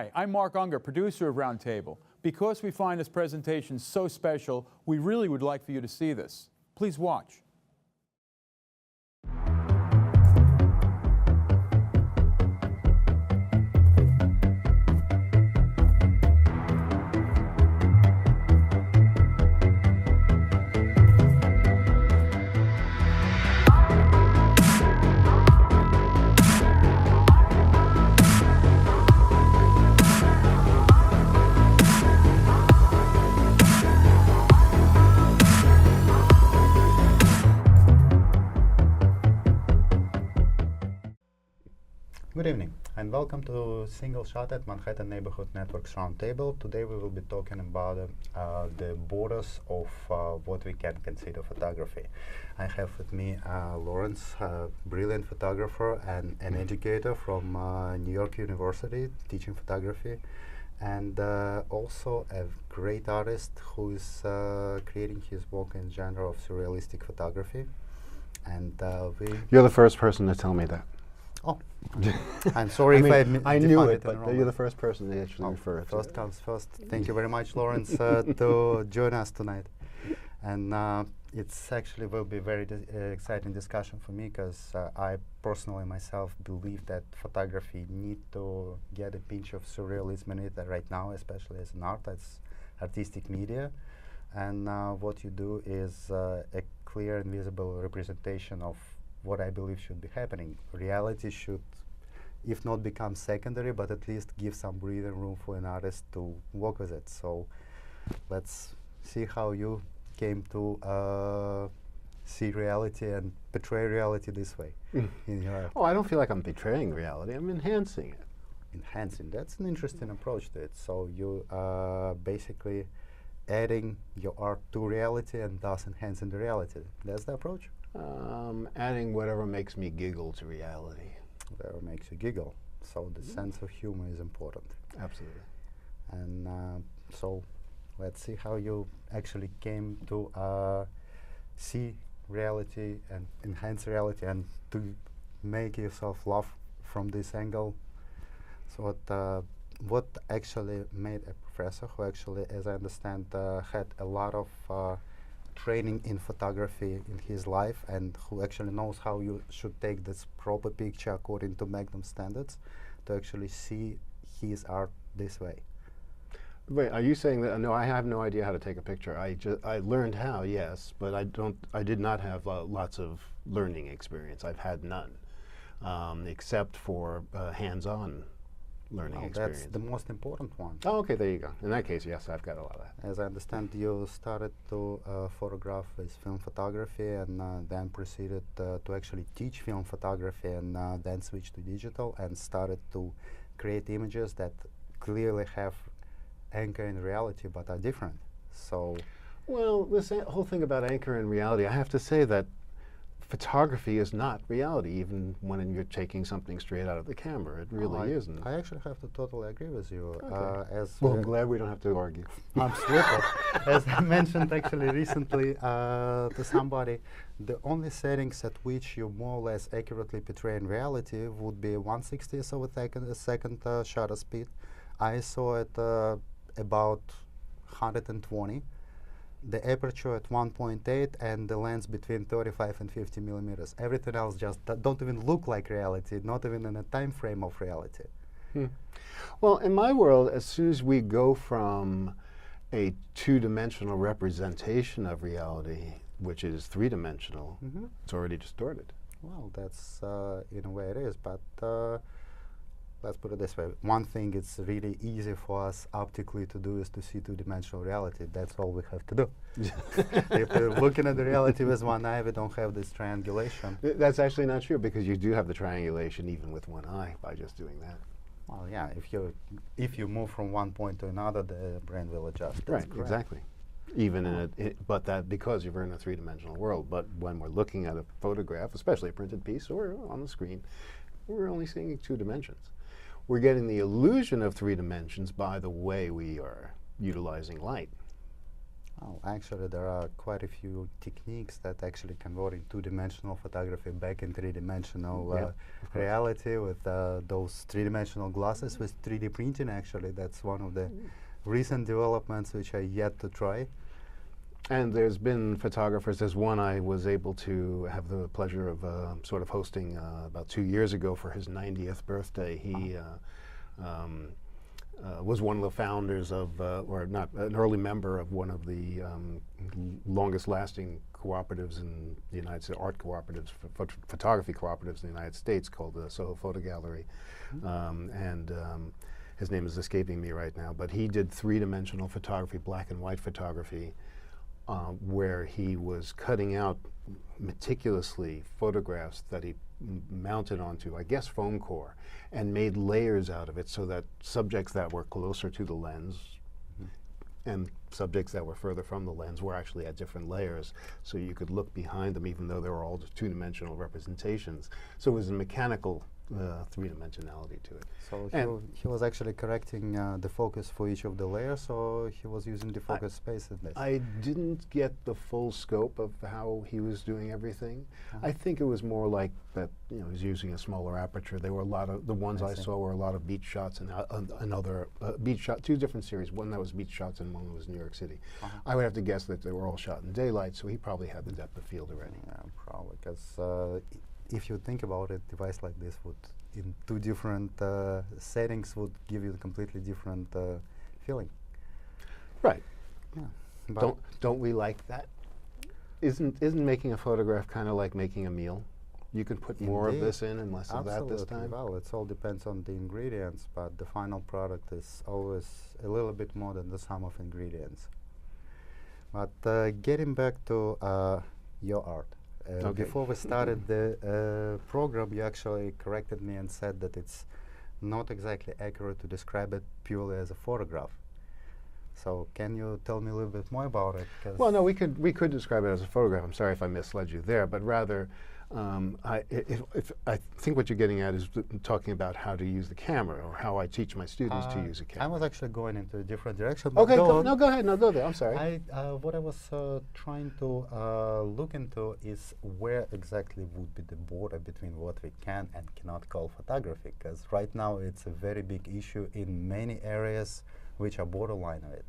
Hi, I'm Mark Unger, producer of Roundtable. Because we find this presentation so special, we really would like for you to see this. Please watch. Good evening and welcome to Single Shot at Manhattan Neighborhood Networks Roundtable. Today we will be talking about the borders of what we can consider photography. I have with me Lawrence, a brilliant photographer and an educator from New York University teaching photography, and also a great artist who is creating his work in genre of surrealistic photography. And You're the first person to tell me that. Oh, I'm sorry I knew it, but you're the first person to actually refer it to. First comes first. Thank you very much, Lawrence, to join us tonight. And it's actually will be very exciting discussion for me because I personally myself believe that photography need to get a pinch of surrealism in it right now, especially as an art, as artistic media. And what you do is a clear and visible representation of what I believe should be happening. Reality should, if not become secondary, but at least give some breathing room for an artist to work with it. So let's see how you came to see reality and portray reality this way in your art. Oh, I don't feel like I'm betraying reality. I'm enhancing it. Enhancing, that's an interesting approach to it. So you are basically adding your art to reality and thus enhancing the reality. That's the approach? Adding whatever makes me giggle to reality. Whatever makes you giggle. So the sense of humor is important. Absolutely. And so let's see how you actually came to see reality and enhance reality and to make yourself laugh from this angle. So what actually made a professor who actually, as I understand, had a lot of training in photography in his life and who actually knows how you should take this proper picture according to Magnum standards to actually see his art this way. Wait, are you saying that? No, I have no idea how to take a picture. I learned how, yes, but I did not have lots of learning experience. I've had none, except for hands-on learning experience. That's the most important one. Oh, okay, there you go. In that case, yes, I've got a lot of that. As I understand, you started to photograph with film photography and then proceeded to actually teach film photography and then switched to digital and started to create images that clearly have anchor in reality but are different. So, well, this whole thing about anchor in reality, I have to say that photography is not reality, even when you're taking something straight out of the camera. It really isn't. I actually have to totally agree with you. Okay. Well, I'm glad we don't have to argue. I'm super. As I mentioned actually recently to somebody, the only settings at which you more or less accurately portray in reality would be 1/60th of a second shutter speed. I saw it about 120. The aperture at 1.8 and the lens between 35 and 50 millimeters. Everything else just don't even look like reality, not even in a time frame of reality. Well, in my world, as soon as we go from a two-dimensional representation of reality, which is three-dimensional, it's already distorted. Well, that's in a way it is, but let's put it this way. One thing it's really easy for us optically to do is to see two-dimensional reality. That's all we have to do. If we're looking at the reality with one eye, we don't have this triangulation. That's actually not true, because you do have the triangulation even with one eye by just doing that. Well, yeah, if you move from one point to another, the brain will adjust. That's right, correct. Exactly. Even but that because you're in a three-dimensional world. But when we're looking at a photograph, especially a printed piece or on the screen, we're only seeing two dimensions. We're getting the illusion of three dimensions by the way we are utilizing light. Oh, actually, there are quite a few techniques that actually converting two-dimensional photography back in three-dimensional Yeah, of course. reality with those three-dimensional glasses with 3D printing. Actually, that's one of the recent developments which I yet to try. And there's been photographers. There's one I was able to have the pleasure of sort of hosting about 2 years ago for his 90th birthday. He was one of the founders of, or not, an early member of one of the longest-lasting cooperatives in the United States, art cooperatives, photography cooperatives in the United States, called the Soho Photo Gallery. His name is escaping me right now, but he did three-dimensional photography, black and white photography, where he was cutting out meticulously photographs that he mounted onto, I guess, foam core, and made layers out of it so that subjects that were closer to the lens and subjects that were further from the lens were actually at different layers, so you could look behind them even though they were all just two-dimensional representations. So it was a mechanical three-dimensionality to it. So he was actually correcting the focus for each of the layers, or he was using the focus space in this? I didn't get the full scope of how he was doing everything. I think it was more like that, you know, he's using a smaller aperture. There were a lot of, the ones I saw were a lot of beach shots and another beach shot, two different series, one that was beach shots and one that was New York City. I would have to guess that they were all shot in daylight, so he probably had the depth of field already. Yeah, probably, because if you think about it, a device like this would, in two different settings, would give you a completely different feeling. Right. Yeah. But Don't we like that? Isn't making a photograph kind of like making a meal? You can put more of Indeed. this in and less of that this Absolutely. time. Well, it all depends on the ingredients, but the final product is always a little bit more than the sum of ingredients. But getting back to your art. Okay. Before we started the program, you actually corrected me and said that it's not exactly accurate to describe it purely as a photograph. So can you tell me a little bit more about it? Well, no, we could describe it as a photograph. I'm sorry if I misled you there, but rather, I think what you're getting at is talking about how to use the camera, or how I teach my students to use a camera. I was actually going into a different direction. But Okay, go on. no, go ahead. No, go there. I'm sorry. What I was trying to look into is where exactly would be the border between what we can and cannot call photography, because right now it's a very big issue in many areas which are borderline of it.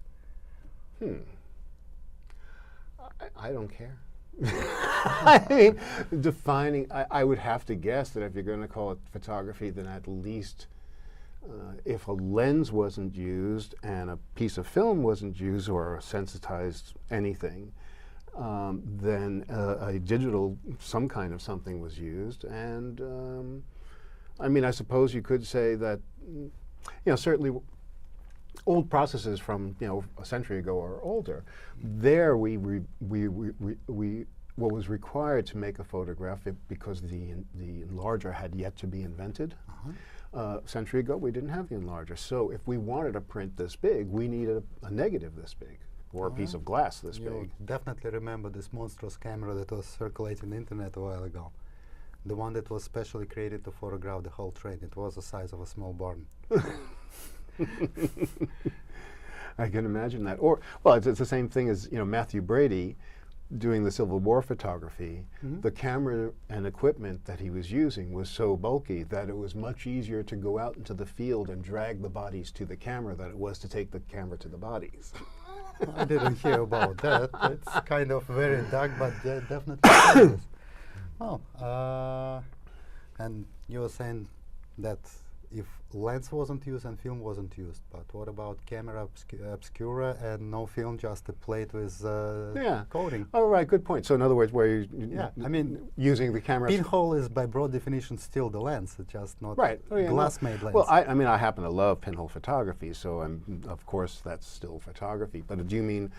I don't care. I mean, defining, I would have to guess that if you're going to call it photography, then at least if a lens wasn't used and a piece of film wasn't used or sensitized anything, then a digital, some kind of something was used. And I mean, I suppose you could say that, you know, certainly old processes from, you know, a century ago or older, there what was required to make a photograph, because the enlarger had yet to be invented. A century ago, we didn't have the enlarger. So if we wanted a print this big, we needed a negative this big, or a piece of glass this You big. definitely remember this monstrous camera that was circulating the internet a while ago. The one that was specially created to photograph the whole train. It was the size of a small barn. I can imagine that. Or, well, it's the same thing as, you know, Matthew Brady doing the Civil War photography. The camera and equipment that he was using was so bulky that it was much easier to go out into the field and drag the bodies to the camera than it was to take the camera to the bodies. I didn't hear about that. It's kind of very dark, but definitely. Well, and you were saying that if lens wasn't used and film wasn't used, but what about camera obscura and no film, just a plate with coating? Oh, right, good point. So in other words, where you I mean, using the camera. pinhole is by broad definition still the lens, it's just not glass-made lens. Well, I mean, I happen to love pinhole photography, so of course that's still photography. But do you mean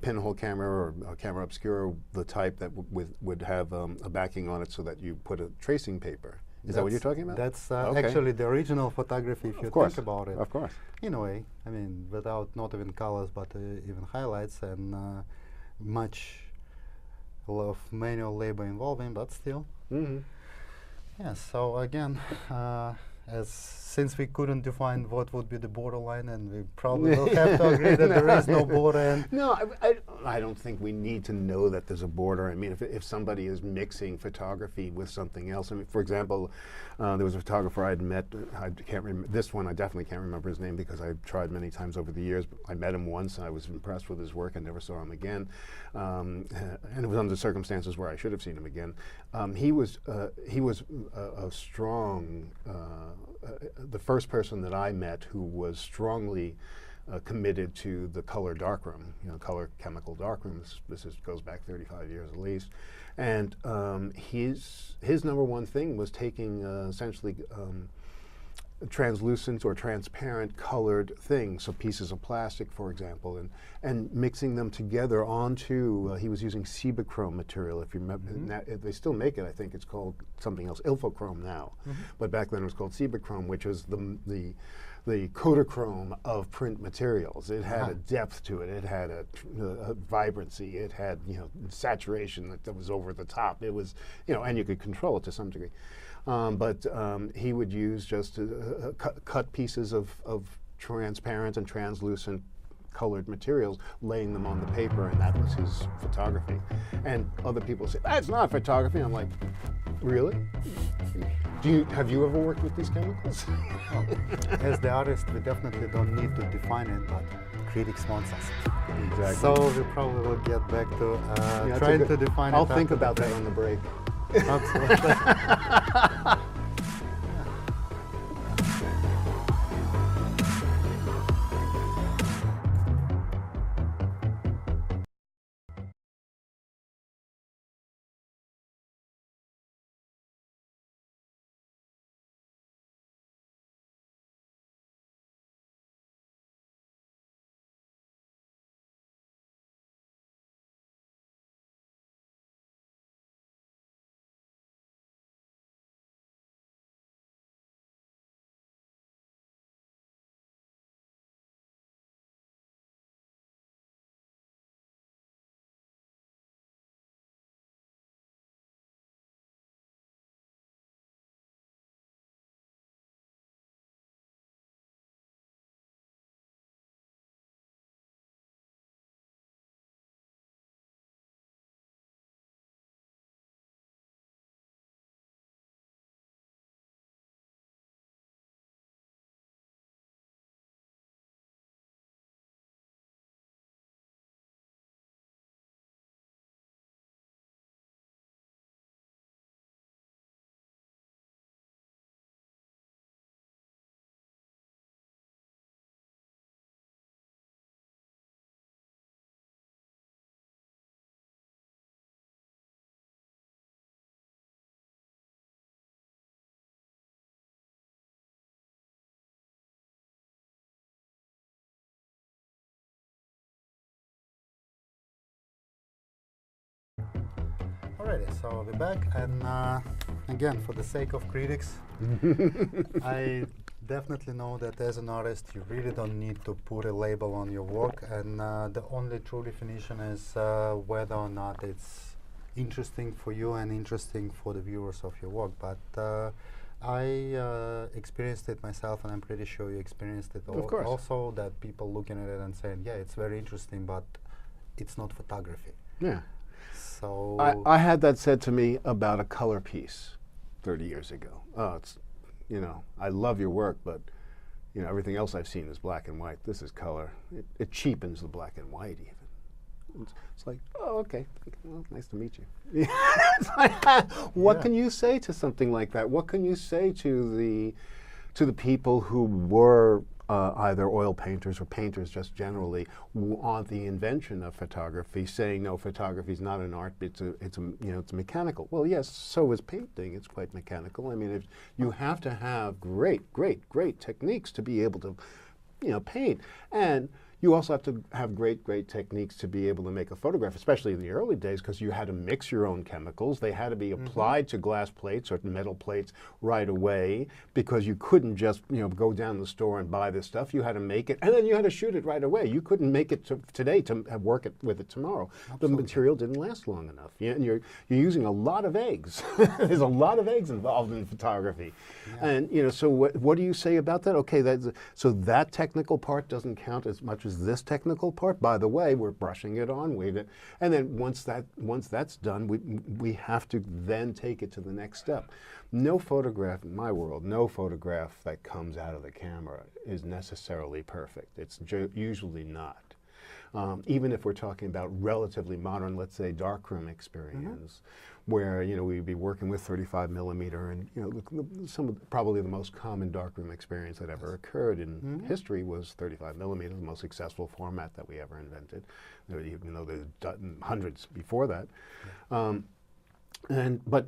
pinhole camera or camera obscura, the type that would have a backing on it so that you put a tracing paper? Is that what you're talking about? That's actually the original photography, if you think about it. Of course. In a way, I mean, without not even colors, but even highlights and much of manual labor involving, but still. Yeah, so again, since we couldn't define what would be the borderline, and we probably will have to agree that there is no border. And No, I don't think we need to know that there's a border. I mean, if somebody is mixing photography with something else, I mean, for example, there was a photographer I'd met, I can't remember, this one I definitely can't remember his name because I've tried many times over the years, but I met him once and I was impressed with his work and never saw him again. And it was under circumstances where I should have seen him again. He was a strong, the first person that I met who was strongly committed to the color darkroom, color chemical darkroom. This goes back 35 years at least. And his number one thing was taking essentially translucent or transparent colored things, so pieces of plastic, for example, and mixing them together onto, he was using Cibachrome material, if you remember. They still make it, I think it's called something else, Ilfochrome now, but back then it was called Cibachrome, which was the Kodachrome of print materials. It had a depth to it. It had a vibrancy. It had saturation that was over the top. It was and you could control it to some degree. But he would use just cut pieces of transparent and translucent colored materials, laying them on the paper, and that was his photography. And other people say, that's not photography. I'm like, really? Have you ever worked with these chemicals? as the artist, we definitely don't need to define it, but critics want us. Exactly. So we probably will get back to trying to define it. I'll think about that on the break. Absolutely. Alrighty, so we're back, and again, for the sake of critics, I definitely know that as an artist, you really don't need to put a label on your work, and the only true definition is whether or not it's interesting for you and interesting for the viewers of your work. But I experienced it myself, and I'm pretty sure you experienced it also, that people looking at it and saying, yeah, it's very interesting, but it's not photography. Yeah. So I had that said to me about a color piece 30 years ago. Oh, it's, I love your work, but everything else I've seen is black and white. This is color. It cheapens the black and white even. It's like, oh, okay. Well, nice to meet you. What can you say to something like that? What can you say to the people who were either oil painters or painters just generally on the invention of photography, saying no, photography is not an art, it's mechanical. Well, yes, so is painting. It's quite mechanical. I mean, you have to have great techniques to be able to paint, and You also have to have great techniques to be able to make a photograph, especially in the early days, because you had to mix your own chemicals. They had to be applied to glass plates or metal plates right away, because you couldn't just go down the store and buy this stuff. You had to make it, and then you had to shoot it right away. You couldn't make it today to work with it tomorrow. Absolutely. The material didn't last long enough. And you're using a lot of eggs. There's a lot of eggs involved in photography. Yeah. And so what do you say about that? Okay, so that technical part doesn't count as much as this technical part. By the way, we're brushing it on, and then once that's done, we have to then take it to the next step. No photograph in my world, no photograph that comes out of the camera is necessarily perfect. It's usually not. Even if we're talking about relatively modern, let's say, darkroom experience, where we'd be working with 35 millimeter, and probably the most common darkroom experience that ever occurred in history was 35 millimeter, the most successful format that we ever invented, even though there's hundreds before that. But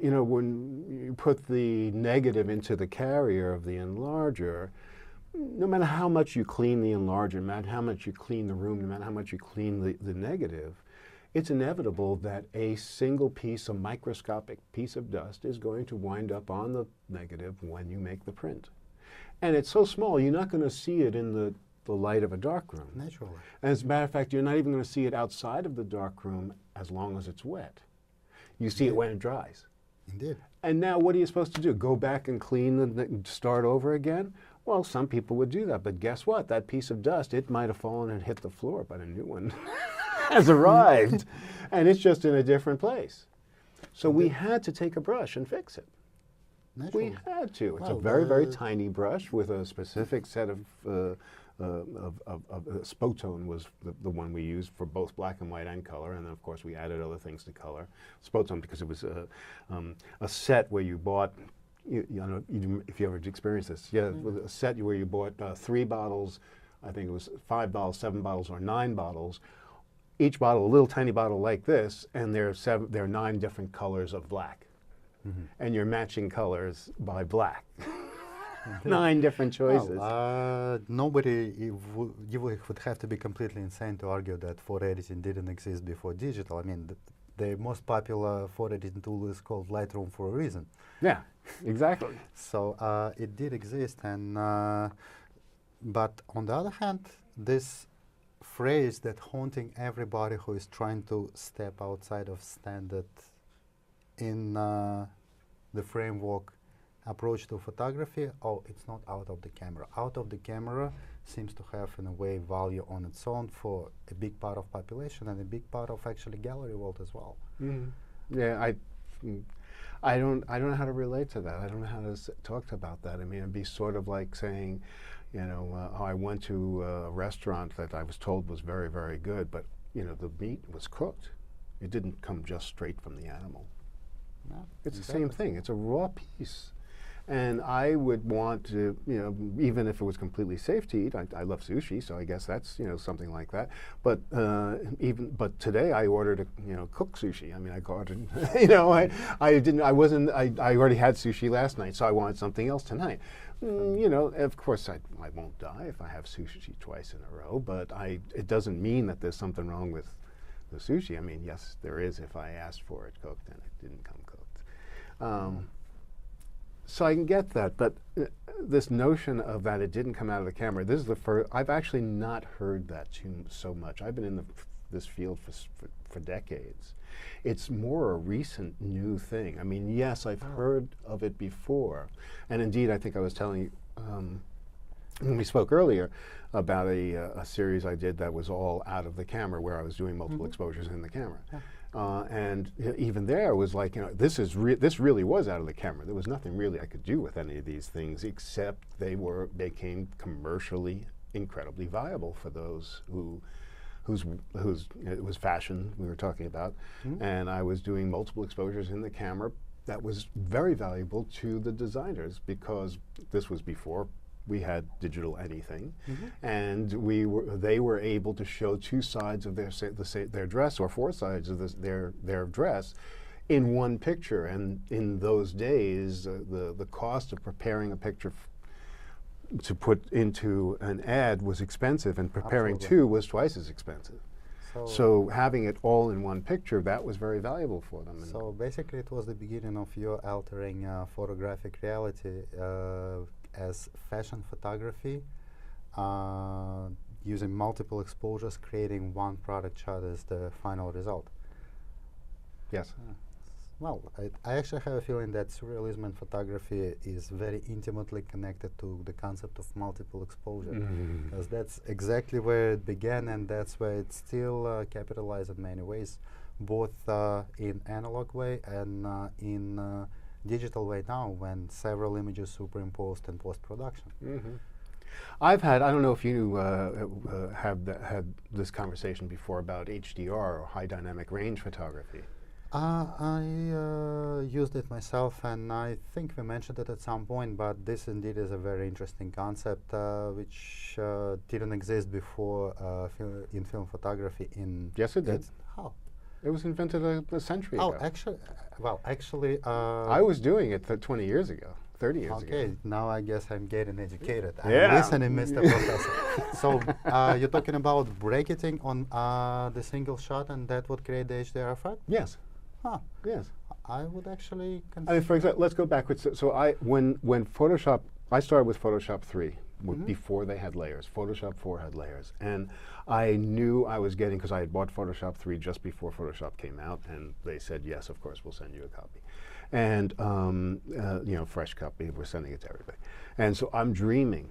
when you put the negative into the carrier of the enlarger, no matter how much you clean the enlarger, no matter how much you clean the room, no matter how much you clean the negative, it's inevitable that a single piece, a microscopic piece of dust, is going to wind up on the negative when you make the print. And it's so small, you're not going to see it in the light of a darkroom. Naturally. As a matter of fact, you're not even going to see it outside of the darkroom as long as it's wet. You see it when it dries. Indeed. And now what are you supposed to do? Go back and clean start over again? Well, some people would do that, but guess what? That piece of dust, it might have fallen and hit the floor, but a new one has arrived, and it's just in a different place. So we had to take a brush and fix it. Naturally. We had to. It's a Well, very tiny brush with a specific set of Spotone was the one we used for both black and white and color, and then of course we added other things to color. Spotone because it was a set where you bought, if you ever experienced this, a set where you bought 3 bottles, I think it was 5 bottles, 7 bottles, or 9 bottles. Each bottle, a little tiny bottle like this, and there are 9 different colors of black, and you're matching colors by black. 9 different choices. Well, nobody, you would have to be completely insane to argue that photo editing didn't exist before digital. I mean, the most popular photo editing tool is called Lightroom for a reason. Yeah, exactly. So it did exist, and but on the other hand, this phrase that haunting everybody who is trying to step outside of standard in the framework approach to photography, it's not out of the camera. Out of the camera seems to have, in a way, value on its own for a big part of population and a big part of actually gallery world as well. Yeah, I don't know how to relate to that. I don't know how to talk about that. I mean, it'd be sort of like saying, I went to a restaurant that I was told was very, very good, but the meat was cooked. It didn't come just straight from the animal. No, it's the same thing. It's a raw piece. And I would want to, even if it was completely safe to eat, I love sushi, so I guess that's, something like that. But but today I ordered a, cooked sushi. I mean, I ordered, I already had sushi last night, so I wanted something else tonight. Of course I won't die if I have sushi twice in a row, but it doesn't mean that there's something wrong with the sushi. I mean, yes, there is if I asked for it cooked and it didn't come cooked. So I can get that, but this notion of that it didn't come out of the camera, this is the first, I've actually not heard that so much. I've been in this field for decades. It's more a recent new thing. I mean, yes, I've heard of it before. And indeed, I think I was telling you, when we spoke earlier, about a series I did that was all out of the camera, where I was doing multiple exposures in the camera. Yeah. And even there was like, this really was out of the camera. There was nothing really I could do with any of these things, except they became commercially incredibly viable for those whose it was fashion we were talking about. And I was doing multiple exposures in the camera that was very valuable to the designers, because this was before we had digital anything, and they were able to show 2 sides of their dress, or 4 sides of their dress, in one picture. And in those days, the cost of preparing a picture to put into an ad was expensive, and preparing Absolutely. two was twice as expensive. So having it all in one picture, that was very valuable for them. And So basically, it was the beginning of your altering photographic reality as fashion photography, using multiple exposures, creating one product shot as the final result. yes. Well, I actually have a feeling that surrealism in photography is very intimately connected to the concept of multiple exposure, because that's exactly where it began, and that's where it's still capitalized in many ways, both in analog way and in digital way now, when several images superimposed in post-production. I've had, I don't know if you had this conversation before about HDR, or high dynamic range photography. I used it myself, and I think we mentioned it at some point, but this indeed is a very interesting concept which didn't exist before in film photography. Yes, it did. How? It was invented a century Oh, ago. actually, I was doing it 20 years ago, 30 years ago. okay, now I guess I'm getting educated. Yeah. I'm listening, Mr. Professor. So you're talking about bracketing on the single shot, and that would create the HDR effect? Yes, Huh. yes. I would actually I mean, for example, let's go backwards. So when Photoshop, I started with Photoshop 3 before they had layers. Photoshop 4 had layers, and I knew I was getting, because I had bought Photoshop 3 just before Photoshop came out, and they said, yes, of course, we'll send you a copy, and you know, fresh copy. We're sending it to everybody, and so I'm dreaming.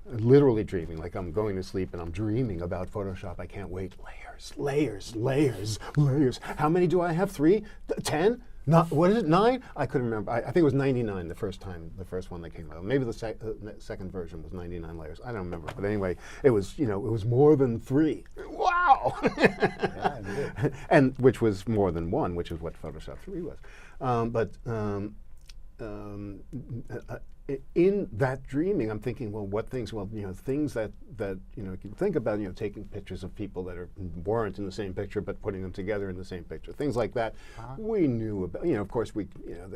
Literally dreaming, like I'm going to sleep and I'm dreaming about Photoshop. I can't wait. Layers, layers, layers, layers. How many do I have? 3? 10? Not, what is it, 9? I couldn't remember. I think it was 99 the first time, the first one that came out. Maybe the second version was 99 layers. I don't remember. But anyway, it was, you know, it was more than 3. Wow! Yeah, indeed. And which was more than 1, which is what Photoshop 3 was. In that dreaming, I'm thinking, well, what things? Well, you know, things that you know, you can think about, you know, taking pictures of people that weren't in the same picture, but putting them together in the same picture. Things like that. We knew about. You know, of course, you know,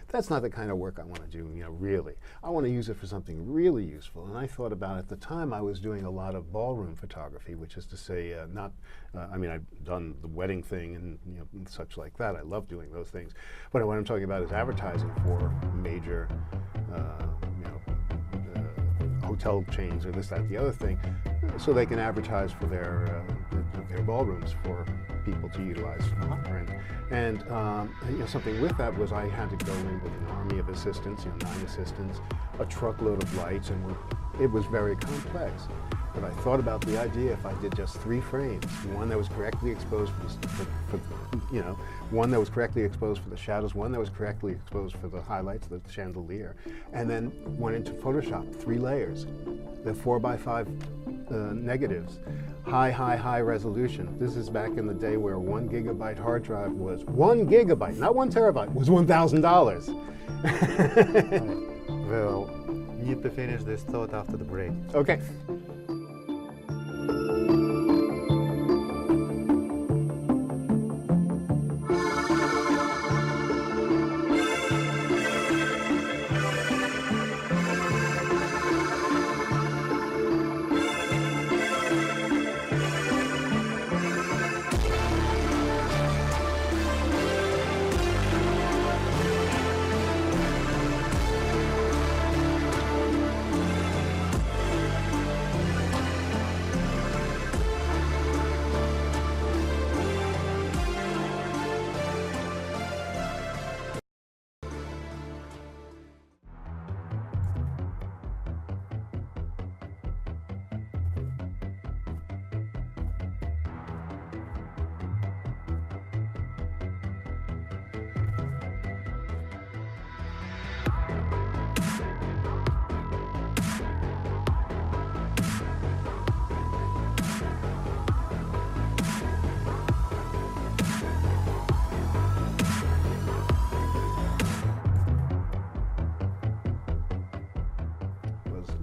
that's not the kind of work I want to do. You know, really, I want to use it for something really useful. And I thought about, at the time, I was doing a lot of ballroom photography, which is to say, not. I mean, I've done the wedding thing and, you know, and such like that. I love doing those things. But what I'm talking about is advertising for major. You know, hotel chains or this, that, the other thing, so they can advertise for their ballrooms for people to utilize. And you know, something with that was I had to go in with an army of assistants, you know, 9 assistants, a truckload of lights, and it was very complex. But I thought about the idea, if I did just 3 frames, one that was correctly exposed for you know, one that was correctly exposed for the shadows, one that was correctly exposed for the highlights, the chandelier, and then went into Photoshop, 3 layers, the 4x5 negatives, high resolution. This is back in the day where 1 gigabyte hard drive was 1 gigabyte, not 1 terabyte, was $1,000. We'll need to finish this thought after the break. Okay.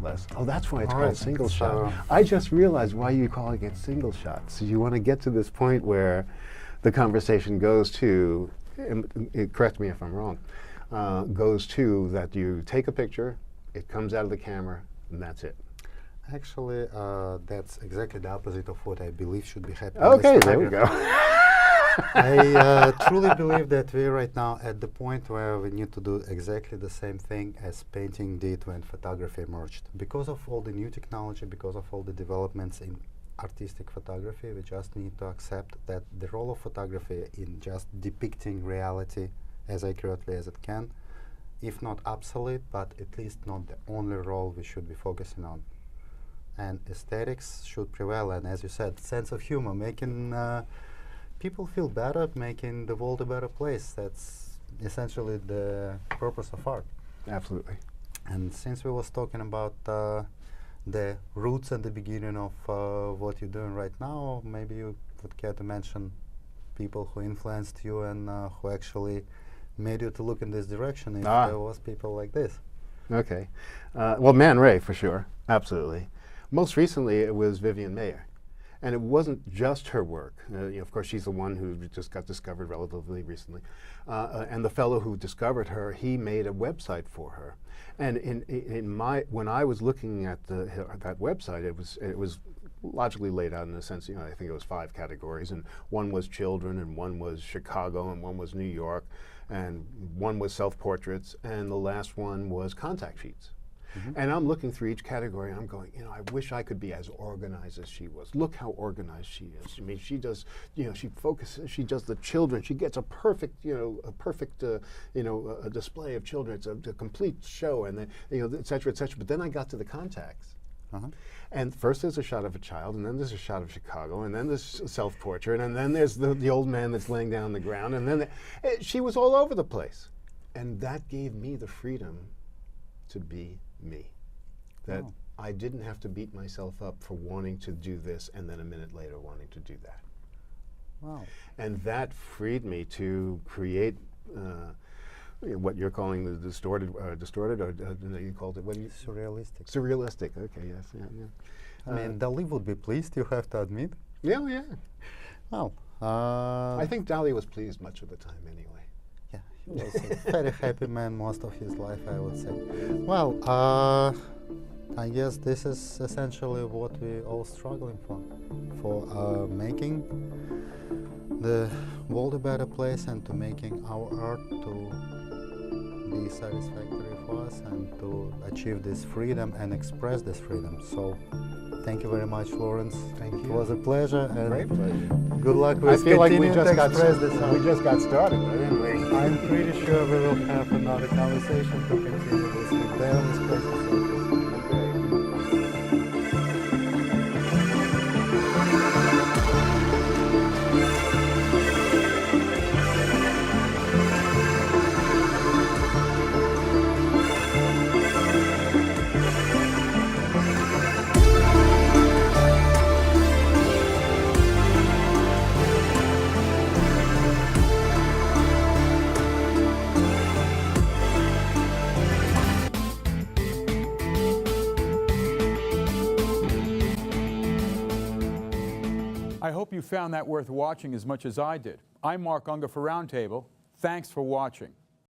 Less. Oh, that's why it's All called right, single so- shot. I just realized why you're calling it single shot. So you want to get to this point where the conversation goes to, correct me if I'm wrong, goes to that you take a picture, it comes out of the camera, and that's it. Actually, that's exactly the opposite of what I believe should be happening. Okay, with there we photography. go. I truly believe that we're right now at the point where we need to do exactly the same thing as painting did when photography emerged. Because of all the new technology, because of all the developments in artistic photography, we just need to accept that the role of photography in just depicting reality as accurately as it can, if not obsolete, but at least not the only role we should be focusing on. And aesthetics should prevail, and as you said, sense of humor, making people feel better, making the world a better place. That's essentially the purpose of art. Absolutely. And since we was talking about the roots and the beginning of what you're doing right now, maybe you would care to mention people who influenced you and who actually made you to look in this direction, if there was people like this. Okay. Well, Man Ray, for sure. Absolutely. Most recently, it was Vivian Maier. And it wasn't just her work. Of course, she's the one who just got discovered relatively recently. And the fellow who discovered her, he made a website for her. And when I was looking at that website, it was logically laid out in a sense. I think it was 5 categories, and one was children, and one was Chicago, and one was New York, and one was self-portraits, and the last one was contact sheets. And I'm looking through each category, and I'm going, I wish I could be as organized as she was. Look how organized she is. I mean, she does, she focuses, she does the children. She gets a perfect, a display of children. It's a complete show, and then, et cetera, et cetera. But then I got to the contacts. And first there's a shot of a child, and then there's a shot of Chicago, and then there's self-portrait, and then there's the old man that's laying down on the ground, and then she was all over the place. And that gave me the freedom to be me. That I didn't have to beat myself up for wanting to do this and then a minute later wanting to do that. Wow. And that freed me to create what you're calling the distorted, or you called it, what do you? Surrealistic. Surrealistic, okay, yes, yeah. I mean, Dali would be pleased, you have to admit. Yeah, yeah. Well, I think Dali was pleased much of the time anyway. Yeah, he was a very happy man most of his life, I would say. Well, I guess this is essentially what we're all struggling for making the world a better place and to making our art to be satisfactory for us and to achieve this freedom and express this freedom. So thank you very much, Lawrence. Thank you. It was a pleasure. And great pleasure. good luck I with feel like we continuing just to express this art. we just got started, didn't we? I'm pretty sure we will have another conversation to continue this with various places. I hope you found that worth watching as much as I did. I'm Mark Unger for Roundtable. Thanks for watching.